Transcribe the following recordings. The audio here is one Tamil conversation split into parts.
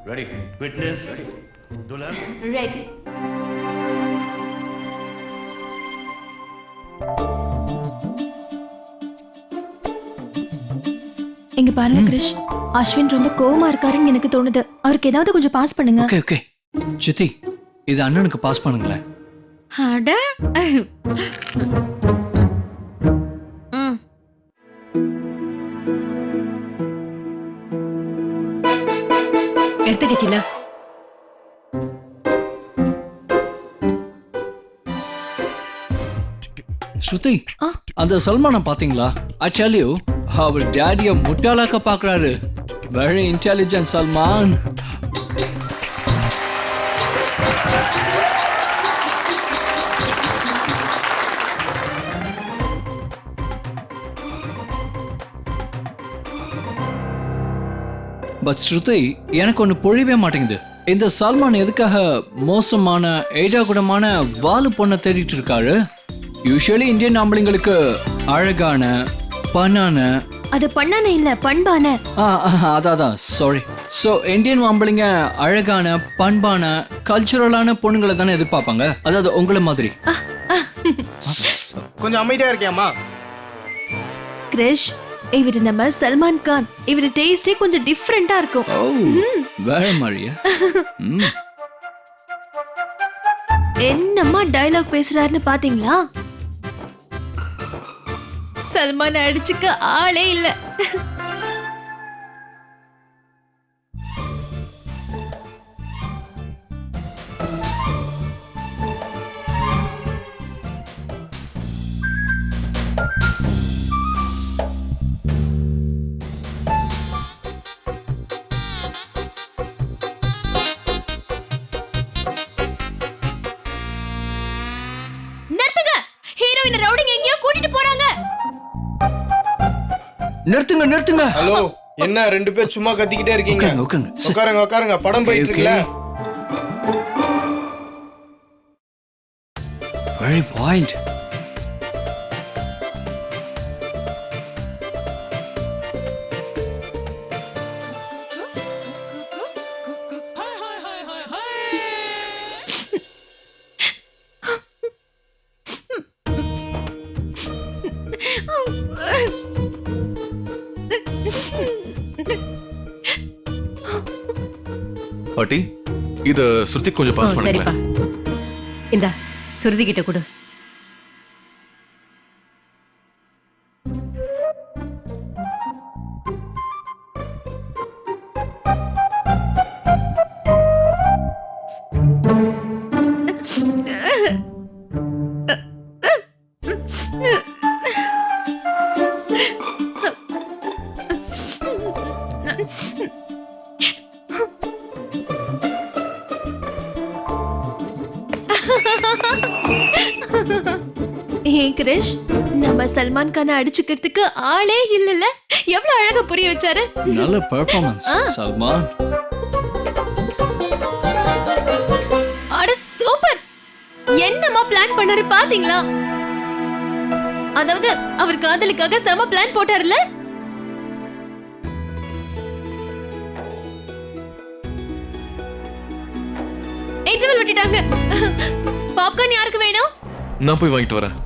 Ready. Witness. Ready. Dulan. Ready. இங்க பாருங்க கிரிஷ், அஸ்வின் ரொம்ப கோவமா இருக்காருன்னு எனக்கு தோணுது. அவருக்கு ஏதாவது கொஞ்சம் பாஸ் பண்ணுங்க. ஓகே ஓகே சித்தி, இது அண்ணனுக்கு பாஸ் பண்ணுங்களேன். அட எடுத்துக்க சின்ன. ஸ்ருதி, அந்த சல்மானை பாத்தீங்களா? I tell you, அவர் டேடிய முட்டாளாக்க பாக்குறாரு. Very intelligent Salman. பட் ஸ்ருதி, எனக்கு ஒன்று புரியவே மாட்டேங்குது. இந்த சல்மான் எதுக்காக மோசமான ஏடாகுடமான வாலு பொண்ணை தேடிட்டு இருக்காரு? யூஸ்வலி இந்தியன் ஆம்பளைங்களுக்கு அழகான பணான, அது பண்ணானே இல்ல பண்பான. அதான் சாரி. ஸோ இந்தியன் ஆம்பளைங்க அழகான பண்பான கல்ச்சுரலான பொண்ணுங்களை தானே எதிர்பார்ப்பாங்க, அதாவது உங்களை மாதிரி. கொஞ்சம் அமைதியா இருக்கியாமா? கிரிஷ், இவரு நம்ம சல்மான் கான். இவரு டேஸ்டே கொஞ்சம் டிஃப்ரெண்டா இருக்கும். ஓ வேற மாதிரியா? என்னம்மா டயலாக் பேசுறாருன்னு பாத்தீங்களா? சல்மான் அடிச்சுக்க ஆளே இல்ல. நிறுத்துங்க நிறுத்துங்க. ஹலோ, என்ன ரெண்டு பேர் சும்மா கத்திக்கிட்டே இருக்கீங்க? உட்காருங்க உட்காருங்க, படம் போயிட்டு இருக்குல்ல. Very wild. பாட்டி, இத ஸ்ருதி கொஞ்சம் பாஸ் பண்ணுங்க. சரிப்பா, இந்த சுருதி கிட்ட கொடு. கிரிஷ், நம்ம சல்மான் கானை அடிச்சுக்கிறதுக்கு ஆளே இல்லல. எவ்வளவு அழகா புரிய வச்சாரு. நல்ல பெர்ஃபார்மன்ஸ் சல்மான். அட சூப்பர். என்னமா பிளான் பண்ணாரு பாத்தீங்களா? அதாவது அவர் காதலுக்காக செம பிளான் போட்டாருல. இன்டர்வல் விட்டுட்டாங்க. பாப்கார்ன் யாருக்கு வேணும்? நான் போய் வாங்கிட்டு வரேன்.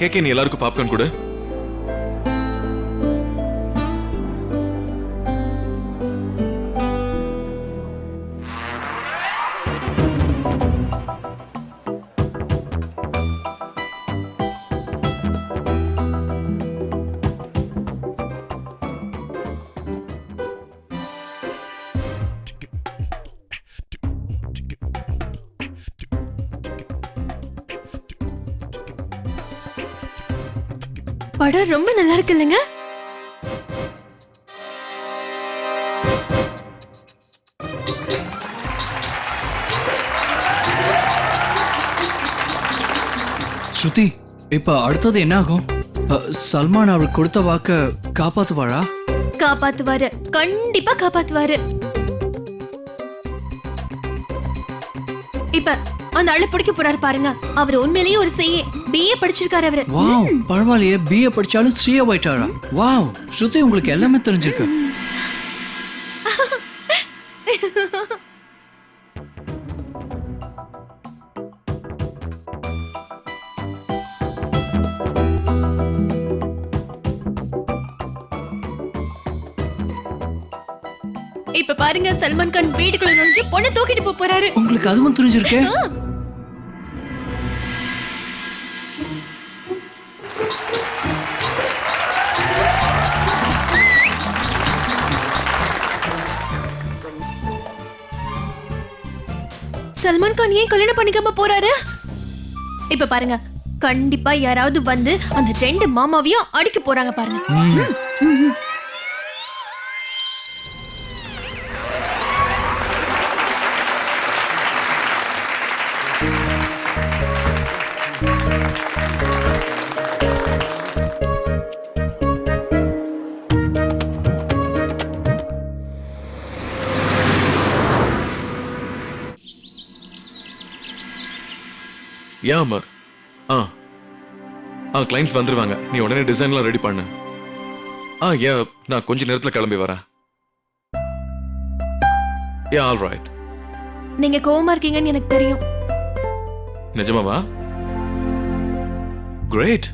கேக்கே, நீ எல்லாருக்கும் பாப்கார்ன் கொடு. படம் ரொம்ப நல்லா இருக்கு இல்லைங்க? ஸ்ருதி, இப்ப அடுத்தது என்ன ஆகும்? சல்மான் அவர் கொடுத்த வாக்க காப்பாத்துவாரா? காப்பாத்துவாரு, கண்டிப்பா காப்பாத்துவாரு. இப்ப அந்த ஆளு பிடிக்க போறாரு பாருங்க. அவர் உண்மையிலேயே ஒரு CA BA படிச்சிருக்காரு அவரு. வாவ், பரவாயில்லையே, BA படிச்சாலும் CA ஆயிட்டாரா? வாவ், ஸ்ருதி உங்களுக்கு எல்லாமே தெரிஞ்சிருக்கு. இப்ப பாருங்க, சல்மான் கான் வீட்டுக்குள்ள நுழைஞ்சு பொண்ணை தூக்கிட்டு போப் போறாரு. உங்களுக்கு அதுவும் தெரிஞ்சிருக்கே? சல்மான் கான் ஏன் கல்யாணம் பண்ணிக்காம போறாரு? இப்ப பாருங்க, கண்டிப்பா யாராவது வந்து அந்த 2 மாமாவையும் அடிக்க போறாங்க பாருங்க. ஏன் அமர்? கிளைண்ட்ஸ் வந்துருவாங்க, நீ உடனே டிசைன்லாம் ரெடி பண்ணு. ஏன் நான் கொஞ்ச நேரத்துல கிளம்பி வரேன். All right. நீங்க கோவமா இருக்கீங்கன்னு எனக்கு தெரியும். நிஜமாவா? கிரேட்.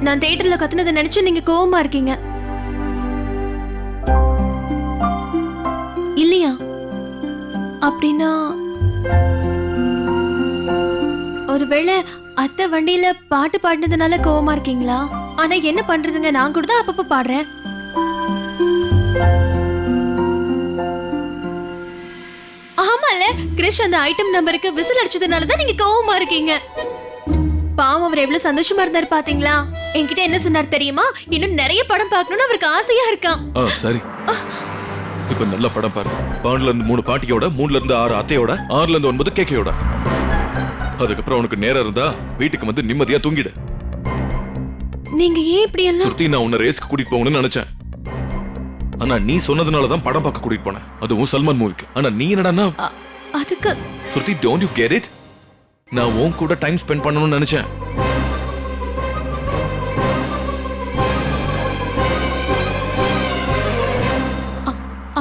நான் தியேட்டர்ல கத்துனதை நினைச்சு நீங்க கோவமா இருக்கீங்க இல்லையா? அப்படின்னா ஒருவேளை அத்தை வண்டியில பாட்டு பாடினதுனால கோவமா இருக்கீங்களா? ஆனா என்ன பண்றதுங்க, நான் கூட தான் அப்பப்ப பாடுறேன். ஆமால, கிரிஷ் அந்த ஐட்டம் நம்பருக்கு விசில் அடிச்சதுனால தான் நீங்க கோவமா இருக்கீங்க. பாவம், அவர் எவ்வளவு சந்தோஷமா இருந்தாரு பாத்தீங்களா? என்கிட்ட என்ன சொன்னார் தெரியுமா? இன்னும் நிறைய படம் பார்க்கணும்னு அவருக்கு ஆசையா இருக்கான். சரி, இப்ப நல்ல படம் பாரு. 12ல இருந்து 3 பாட்டியோட, 3ல இருந்து 6 அத்தையோட, 6ல இருந்து 9 கேக்கையோட. அதுக்கப்புறம் உனக்கு நேரம் இருந்தா வீட்டுக்கு வந்து நிம்மதியா தூங்கிடு. நீங்க ஏன் இப்படி எல்லாம்? சுருதி, நான் உன்னை ரேஸ்க்கு கூட்டிட்டு போகணும்னு நினைச்சேன். ஆனா நீ சொன்னதுனாலதான் படம் பார்க்க கூட்டிட்டு போனேன், அதுவும் சல்மான் மூவிக்கு. ஆனா நீ என்னடான்னா அதுக்கு சுருதி, டோன்ட் யூ கெட் இட்? நான் உன் கூட டைம் ஸ்பெண்ட் பண்ணணும்னு நினைச்சேன்.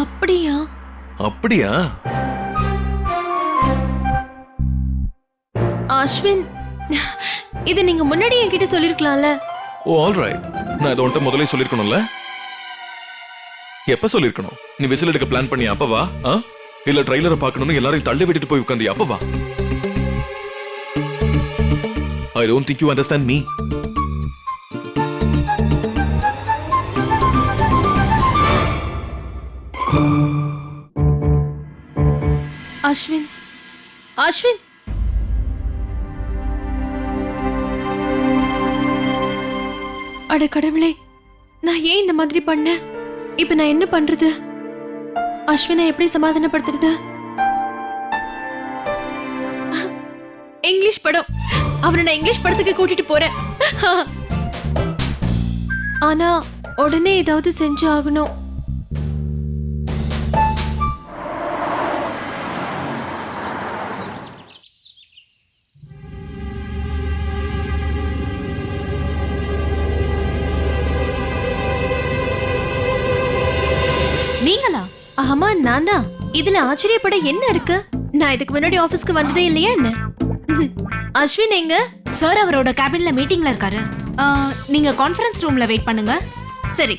அப்படியா? அப்படியா? அஸ்வின், இது நீங்க முன்னாடி என்கிட்ட சொல்லிருக்கலாம்ல. All right. நான் இதை உன்கிட்ட முதல்ல சொல்லிருக்கணும்ல. எப்ப சொல்லிருக்கணும்? நீ விசில் எடுக்க பிளான் பண்ணி அப்பவா? இல்ல ட்ரைலரை பார்க்கணும்னு எல்லாரையும் தள்ளி விட்டுட்டு போய் உட்காந்து அப்பவா? I don't think you understand me. Ashwin, Ashwin, அட கடவுளே, நான் ஏன் இந்த மாதிரி பண்ணேன்? இப்ப நான் என்ன பண்றது? அஸ்வினை எப்படி சமாதானப்படுத்துறது? இங்கிலீஷ் படம், அவனை நான் இங்கிலீஷ் படத்துக்கு கூட்டிட்டு போறேன். ஆனா உடனே ஏதாவது செஞ்சு ஆகணும். நீங்களா? ஆமா, நான் தான். இதுல ஆச்சரியப்பட என்ன இருக்கு? நான் இதுக்கு முன்னாடி ஆபீஸ்க்கு வந்ததே இல்லையா என்ன? அஸ்வின் எங்க? சார் அவரோட கேபின்ல மீட்டிங்ல இருக்காரு. நீங்க கான்ஃபரன்ஸ் ரூம்ல வெயிட் பண்ணுங்க. சரி.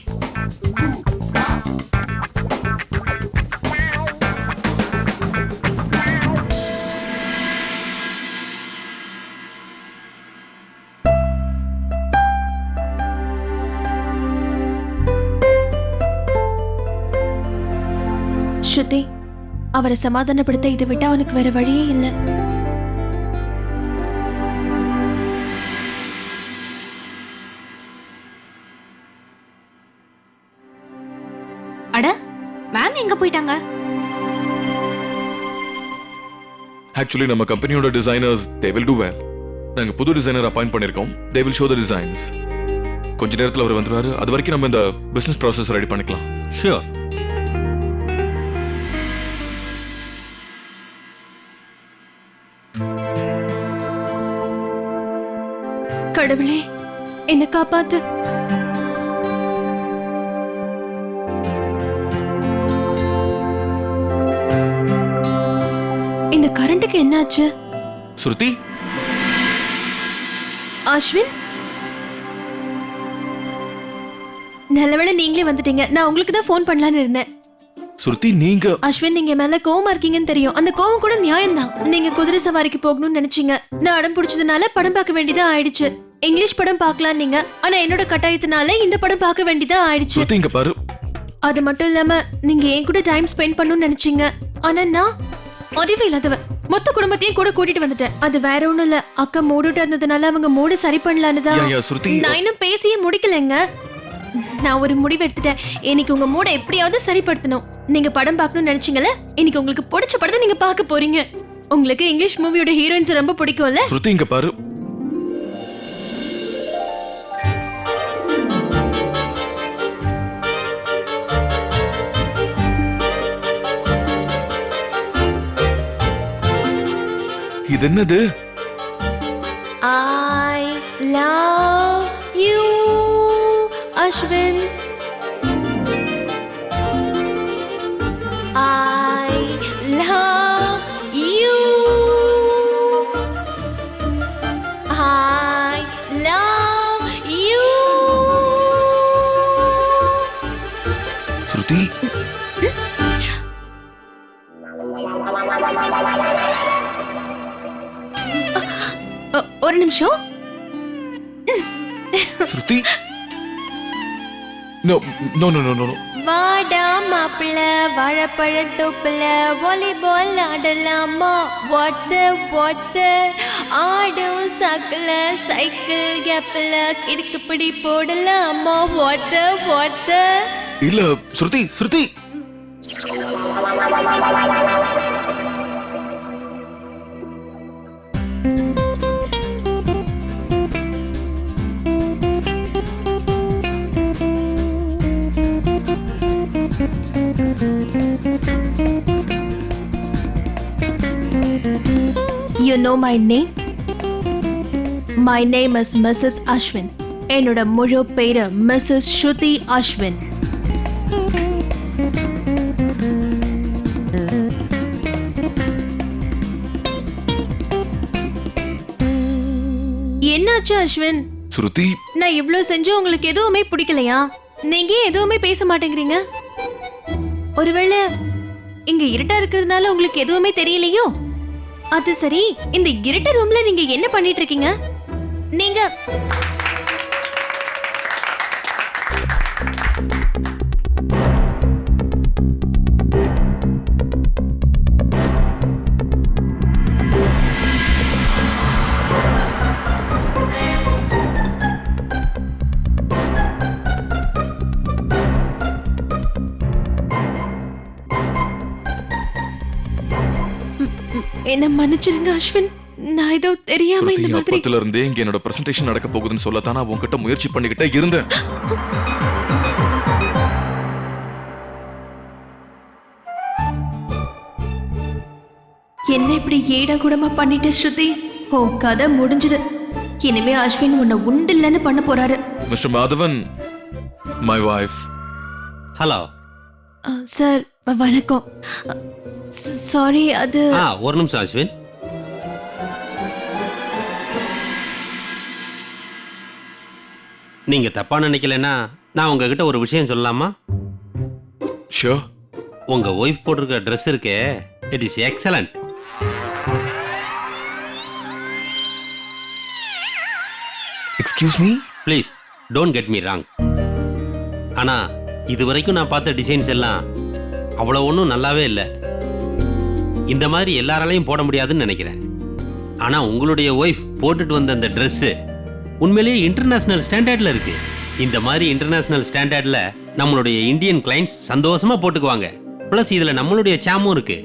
ஸ்ருதி, அவரை சமாதானப்படுத்த இதை விட்டு அவனுக்கு வேற வழியே இல்லை. அட, மேம் எங்க போயிட்டாங்க? ஆக்சுவலி நம்ம கம்பெனியோட designers they will do well. நாங்க புது டிசைனர் அப்பாயிண்ட் பண்ணிருக்கோம். they will show the designs. கொஞ்ச நேரத்துல அவர் வந்துருவாரு. அது வரைக்கும் நம்ம இந்த பிசினஸ் ப்ராசஸ் ரெடி பண்ணிக்கலாம். ஷூர். கடவுளே என்ன காப்பாத்து. இந்த கரண்ட்டுக்கு என்னாச்சு? ஸ்ருதி அஸ்வின், நல்லவேளை நீங்களே வந்துட்டீங்க. நான் உங்களுக்கு தான் ஃபோன் பண்ணலான்னு இருந்தேன். ஸ்ருதி நீங்க அஸ்வின், நீங்க மேல கோவமா இருக்கீங்கன்னு தெரியும். அந்த கோவம் கூட நியாயம்தான். நீங்க குதிரை சவாரிக்கு போகணும்னு நினைச்சீங்க. நான் அடம் பிடிச்சதுனால படம் பார்க்க வேண்டியதா ஆயிடுச்சு. இங்கிலீஷ் படம் பார்க்கலாம் நீங்க, ஆனா என்னோட கட்டாயத்தினால இந்த படம் பார்க்க வேண்டியதா ஆயிடுச்சு. ஸ்ருதி இங்க பாரு. அது மட்டும் இல்லாம நீங்க என் கூட டைம் ஸ்பெண்ட் பண்ணணும்னு நினைச்சீங்க. ஆனா நான் அறிவு இல்லாதவ. மொத்த குடும்பத்தையும் கூட கூட்டிட்டு வந்துட்டேன். அது வேற ஒண்ணும் இல்ல, அக்கா மூடிட்டு இருந்ததுனால அவங்க மூடு சரி பண்ணலான்னு தான். யா, ஸ்ருதி நான் இன்னும் பேசியே முடிக்கலங்க. நான் ஒரு முடிவு எடுத்துட்டேன். இன்னைக்கு உங்க மூட எப்படியாவது சரிப்படுத்தணும். நீங்க படம் பார்க்கணும்னு நினைச்சீங்கல்ல, இன்னைக்கு உங்களுக்கு பிடிச்ச படத்தை நீங்க பார்க்க போறீங்க. உங்களுக்கு இங்கிலீஷ் மூவியோட ஹீரோயின்ஸ் ரொம்ப பிடிக்கும்ல? ஸ்ருதி இங்க பாரு. இது என்னது? I love you, Ashwin. I love you. I love you. Shruti ஒரு நிமிஷம். Shruti no no no no no. வாடா மாப்பிள்ள வாழைப்பழத்தோப்புல வாலிபால் ஆடலாமா? ஒத்த ஆடும் சக்கல சைக்கிள் கேப்ல கிடுக்குப்பிடி போடலாமா? ஒத்த இல்ல ஸ்ருதி ஸ்ருதி. You know my name? My name is Mrs. Ashwin. என்னோட முழு பேரு Mrs. Shruti Ashwin. என்னாச்சு அஸ்வின்? ஸ்ருதி நான் இவ்ளோ செஞ்சு உங்களுக்கு எதுவுமே பிடிக்கலையா? நீங்க ஏன் எதுவுமே பேச மாட்டேங்கிறீங்க? ஒருவேளை இங்க இருட்டா இருக்கிறதுனால உங்களுக்கு எதுவுமே தெரியலையோ? அது சரி, இந்த இருட்ட ரூம்ல நீங்க என்ன பண்ணிட்டு இருக்கீங்க? நீங்க என்ன மன்னிச்சிருங்க அஸ்வின். நான் ஏதோ தெரியாம இந்த மாதிரி. அப்பத்துல இருந்தே இங்க என்னோட பிரசன்டேஷன் நடக்க போகுதுன்னு சொல்லத்தான் நான் உன்கிட்ட முயற்சி பண்ணிக்கிட்டே இருந்தேன். என்ன இப்படி ஏடா கூடமா பண்ணிட்ட ஸ்ருதி? ஓ, கதை முடிஞ்சது. இனிமே அஸ்வின் உன்னை உண்டு இல்லைன்னு பண்ண போறாரு. Mister Madhavan, my wife. Hello sir, வணக்கம். சாரி, அது ஒரு நிமிஷம் அஸ்வின். நீங்க தப்பா நினைக்கலன்னா நான் உங்ககிட்ட ஒரு விஷயம் சொல்லலாமா? ஷூர். உங்க ஒய்ஃப் போட்டிருக்க ட்ரெஸ் இருக்கே, it is excellent. Excuse me, please don't get me wrong. ஆனா இது வரைக்கும் நான் பார்த்த டிசைன்ஸ் எல்லாம் அவ்வளோ ஒன்றும் நல்லாவே இல்லை. இந்த மாதிரி எல்லாராலையும் போட முடியாதுன்னு நினைக்கிறேன். ஆனா உங்களுடைய ஒய்ஃப் போட்டுட்டு வந்த அந்த ட்ரெஸ்ஸு உண்மையிலேயே இன்டர்நேஷனல் ஸ்டாண்டர்ட்ல இருக்கு. இந்த மாதிரி இன்டர்நேஷனல் ஸ்டாண்டர்ட்ல நம்மளுடைய இந்தியன் கிளைண்ட்ஸ் சந்தோஷமா போட்டுக்குவாங்க. பிளஸ் இதுல நம்மளுடைய சாமும் இருக்கு.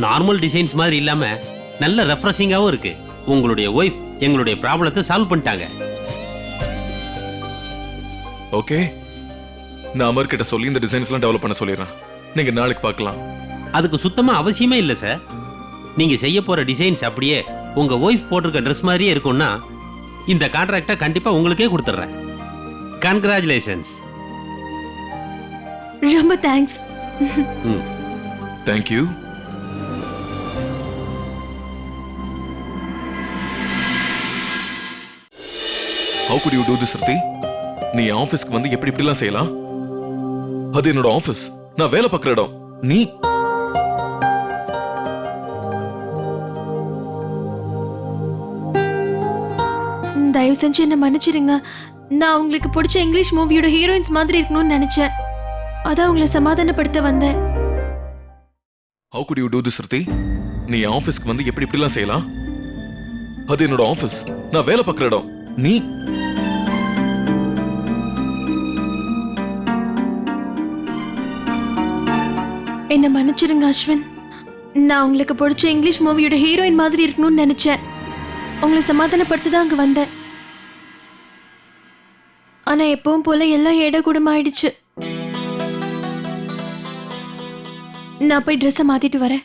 நார்மல் டிசைன்ஸ் மாதிரி இல்லாம நல்ல ரெஃப்ரெஷிங்காவும் இருக்கு. உங்களுடைய ஒய்ஃப் எங்களுடைய ப்ராப்ளத்தை சால்வ் பண்ணிட்டாங்க. ஓகே, நான் அமர் கிட்ட சொல்லி இந்த டிசைன்ஸ்லாம் டெவலப் பண்ண சொல்லிடுறேன். நீங்க நாளைக்கு பார்க்கலாம். அதுக்கு சுத்தமா அவசியமே இல்லை சார். நீங்க செய்ய போற டிசைன்ஸ் அப்படியே உங்க ஒய்ஃப் போட்டிருக்க ட்ரெஸ் மாதிரியே இருக்கும்னா இந்த கான்ட்ராக்டை கண்டிப்பா உங்களுக்கே கொடுத்துட்றேன். கங்க்ராச்சுலேஷன்ஸ். ரொம்ப thanks. Thank you. How could you do this, Sruthi? நீ ஆபீஸ்க்கு வந்து எப்படி இப்படிலாம் செய்யலாம்? அது என்னோட ஆபீஸ், நான் வேலை பார்க்குற இடம். நீ தயவு செஞ்சு என்ன மன்னிச்சிடுங்க. நான் உங்களுக்கு பிடிச்ச இங்கிலீஷ் மூவியோட ஹீரோயின்ஸ் மாதிரி இருக்கணும்னு நினைச்சேன். அதான் உங்களை சமாதானப்படுத்த வந்தேன். How could you do this, Sruthi? நீ ஆபீஸ்க்கு வந்து எப்படி இப்படிலாம் செய்யலாம்? அது என்னோட ஆபீஸ், நான் வேலை பார்க்குற இடம். நீ என்ன மன்னிச்சிடுங்க அஸ்வின். நான் உங்களுக்கு பிடிச்ச இங்கிலீஷ் மூவியோட ஹீரோயின் மாதிரி இருக்கணும்னு நினைச்சேன். உங்களை சமாதானப்படுத்த தான் அங்க வந்தேன். ஆனா எப்பவும் போல எல்லாம் ஏடகூடமாயிடுச்சு. நான் போய் ட்ரெஸ்ஸை மாத்திட்டு வரேன்.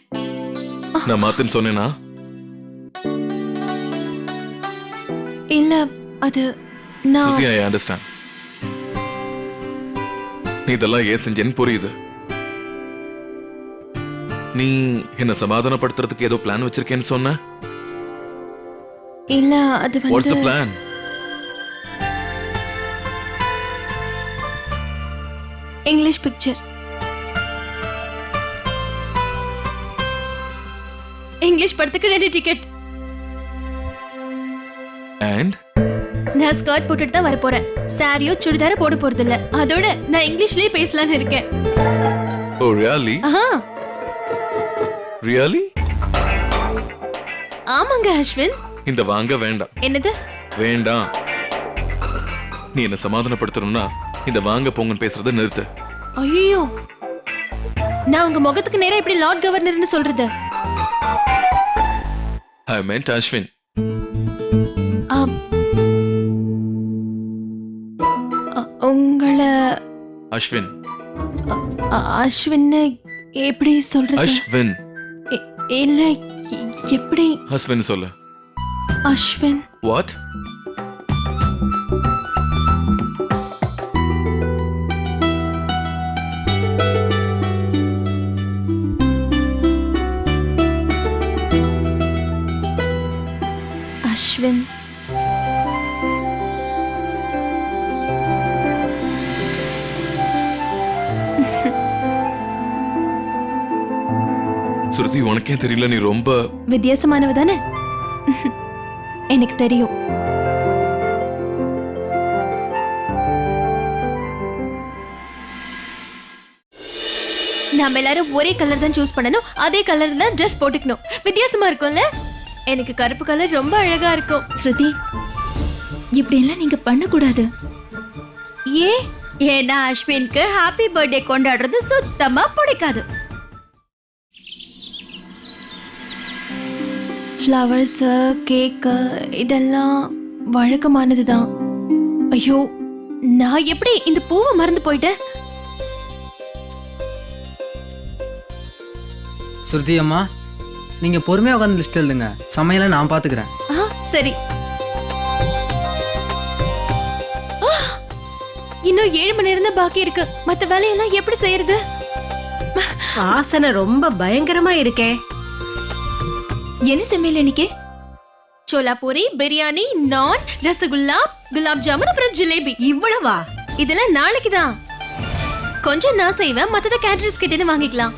நான் மாத்துன்னு சொன்னேனா? இல்ல, அது நான் Sruthi, I understand. நீ இதெல்லாம் ஏன் செஞ்சேன்னு புரியுது. நீ என்ன சமாதானப்படுத்துறதுக்கு ஏதோ பிளான் வச்சிருக்கேன்னு சொன்ன. இல்ல, அது What's the வந்து plan? English picture. இங்கிலீஷ் படத்துக்கு 2 டிக்கெட். And நான் ஸ்கர்ட் போட்டுட்டு தான் வர போறேன். சாரியோ சுடிதாரோ போட போறது இல்ல. அதோட நான் இங்கிலீஷ்லயே பேசலாம்னு இருக்கேன். oh really? ஆஹா, Really? ஆமாங்க அஸ்வின். இந்த வாங்க வேண்டாம். என்னது? வேண்டாம். நீ என்ன சமாதானப்படுத்தணும்னா இந்த வாங்க போங்கன்னு பேசுறத நிறுத்து. ஐயோ, நான் உங்க முகத்துக்கு நேரா இப்படி லார்ட் கவர்னர்னு சொல்றது? I meant Ashwin. உங்களை அஸ்வின். அஸ்வின் எப்படி சொல்றது? அஸ்வின். இல்ல, எப்படி? அஸ்வின் சொல்லு. அஸ்வின். What? அஸ்வின். சுருதி, உனக்கே தெரியல நீ ரொம்ப வித்தியாசமானவ தானே? எனக்கு தெரியும். நாம எல்லாரும் ஒரே கலர் தான் சூஸ் பண்ணணும். அதே கலர் தான் ட்ரெஸ் போட்டுக்கணும். வித்தியாசமா இருக்கும்ல? எனக்கு கருப்பு கலர் ரொம்ப அழகா இருக்கும். ஸ்ருதி, இப்படி எல்லாம் நீங்க பண்ணக்கூடாது. ஏன்னா அஸ்வின்க்கு ஹாப்பி பர்த்டே கொண்டாடுறது சுத்தமா பிடிக்காது. ஃப்ளவர்ஸ், கேக்கு இதெல்லாம் வழக்கமானதுதான். ஐயோ, நான் எப்படி இந்த பூவை மறந்து போயிட்டேன்? ஸ்ருதி அம்மா, நீங்க பொறுமையா உட்காந்து லிஸ்ட் எழுதுங்க. சமையலை நான் பாத்துக்கிறேன். சரி. இன்னும் 7 மணி நேரம் தான் பாக்கி இருக்கு. மத்த வேலையெல்லாம் எப்படி செய்யறது? வாசனை ரொம்ப பயங்கரமா இருக்கே. என்ன சமையல் இன்னைக்கு? சோலா பூரி, பிரியாணி, நான், ரசகுல்லா, குலாப் ஜாமுன், அப்புறம் ஜிலேபி. இவ்வளவா? இதெல்லாம் நாளைக்கு தான். கொஞ்சம் நான் செய்வேன், மத்தத கேட்டரிங்ஸ் கிட்ட இருந்து வாங்கிக்கலாம்.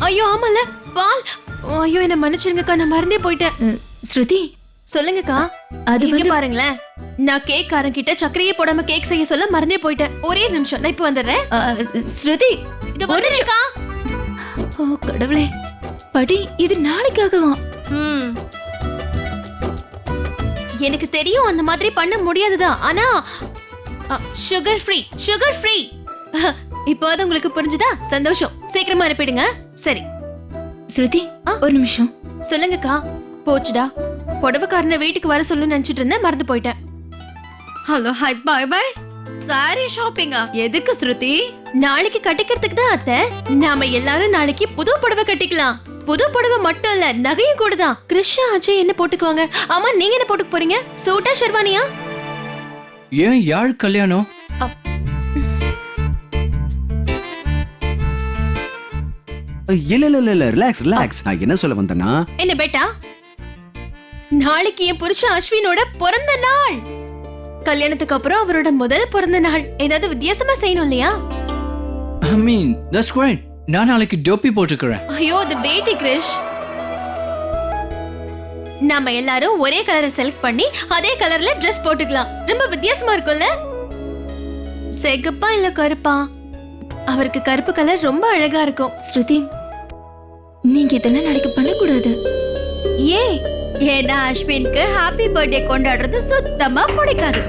ஐயோ ஆமால, பால். ஐயோ, என்ன மன்னிச்சிருங்கக்கா, நான் மறந்தே போயிட்டேன். ஸ்ருதி, சொல்லுங்கக்கா. அது இங்க பாருங்களேன், நான் கேக் காரங்கிட்ட சக்கரையே போடாம கேக் செய்ய சொல்ல மறந்தே போயிட்டேன். ஒரே நிமிஷம், நான் இப்ப வந்துடுறேன். ஸ்ருதி, இது வந்துருக்கா? ஓ கடவுளே, படி, இது நாளைக்காகவா? எனக்கு தெரியும் அந்த மாதிரி பண்ண முடியாதுதான். ஆனா சுகர் ஃப்ரீ, சுகர் ஃப்ரீ. இப்போது உங்களுக்கு புரிஞ்சுதா? சந்தோஷம். சீக்கிரமா அனுப்பிடுங்க. சரி ஸ்ருதி, ஒரு நிமிஷம். சொல்லுங்கக்கா. போச்சுடா, புடவைக்காரனை வீட்டுக்கு வர சொல்லணும்னு நினைச்சிட்டு இருந்தேன், மறந்து போயிட்டேன். Hello, hi, bye bye. Sorry ஷாப்பிங்கா? எதுக்கு ஸ்ருதி? நாளைக்கு கட்டிக்கிறதுக்கு தான் அத்தை. நாம எல்லாரும் நாளைக்கு புது புடவை கட்டிக்கலாம். புது புடவை மட்டும் இல்ல நகையும் கூட தான். கிருஷ்ணா அஜய் என்ன போட்டுக்குவாங்க? ஆமா, நீங்க என்ன போட்டுக்க போறீங்க? சூட்டா ஷெர்வானியா? ஏன் யாழ் கல்யாணம்? இல்ல ரிலாக்ஸ். நான் என்ன சொல்ல வந்தேன்னா, என்ன பேட்டா, நாளைக்கு என் புருஷன் அஸ்வினோட பிறந்த நாள். கல்யாணத்துக்கு அப்புறம் அவரோட முதல் பிறந்த நாள். ஏதாவது வித்தியாசமா செய்யணும் இல்லையா? ஐ மீன் தட்ஸ் கிரேட். நான் நாளைக்கு டோப்பி போட்டுக்கிறேன். ஐயோ, தி பேட்டி கிரிஷ். நாம எல்லாரும் ஒரே கலரை செலக்ட் பண்ணி அதே கலர்ல ட்ரெஸ் போட்டுக்கலாம். ரொம்ப வித்தியாசமா இருக்கும்ல? சிகப்பா இல்ல கருப்பா? அவருக்கு கருப்பு கலர் ரொம்ப அழகா இருக்கும். ஸ்ருதி, நீங்க இதெல்லாம் நாளைக்கு பண்ணக்கூடாது. ஏன்? ஏன்னா அஸ்வினுக்கு ஹாப்பி பர்த்டே கொண்டாடுறது சுத்தமா பிடிக்காது.